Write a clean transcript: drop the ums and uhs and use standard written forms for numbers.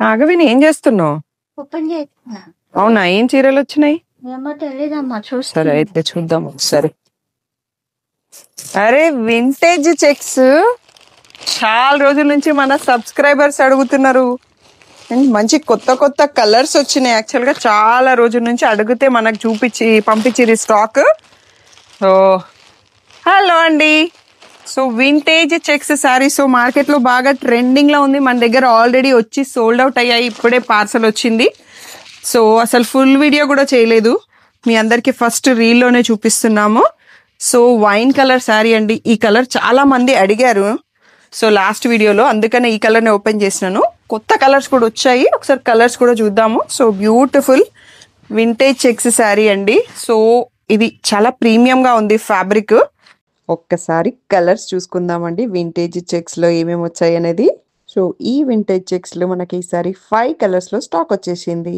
నాగవిని ఏం చేస్తున్నావు? ఓపెన్ చేస్తున్నా. అవునా, ఏం చీరలు వచ్చినాయి? ఏమో తెలీదమ్మా, సరే అయితే చూద్దాం ఒకసారి. అరే వింటేజ్ చెక్స్ చాలా రోజుల నుంచి మన సబ్స్క్రైబర్స్ అడుగుతున్నారు. మంచి కొత్త కొత్త కలర్స్ వచ్చినాయి. యాక్చువల్ గా చాలా రోజుల నుంచి అడిగితే మనకు పంపించిరి స్టాక్. సో హలో అండి. సో వింటేజ్ చెక్స్ శారీస్ మార్కెట్లో బాగా ట్రెండింగ్లో ఉంది. మన దగ్గర ఆల్రెడీ వచ్చి సోల్డ్ అవుట్ అయ్యాయి. ఇప్పుడే పార్సల్ వచ్చింది. సో అసలు ఫుల్ వీడియో కూడా చేయలేదు, మీ అందరికీ ఫస్ట్ రీల్లోనే చూపిస్తున్నాము. సో వైన్ కలర్ శారీ అండి. ఈ కలర్ చాలా మంది అడిగారు సో లాస్ట్ వీడియోలో, అందుకనే ఈ కలర్ని ఓపెన్ చేసినాను. కొత్త కలర్స్ కూడా వచ్చాయి, ఒకసారి కలర్స్ కూడా చూద్దాము. So beautiful vintage checks sari అండి. సో ఇది చాలా ప్రీమియంగా ఉంది ఫ్యాబ్రిక్. ఒక్కసారి కలర్స్ చూసుకుందామండి వింటేజ్ చెక్స్లో ఏమేమి వచ్చాయి అనేది. సో ఈ వింటేజ్ చెక్స్లో మనకి ఈసారి 5 కలర్స్లో స్టాక్ వచ్చేసింది.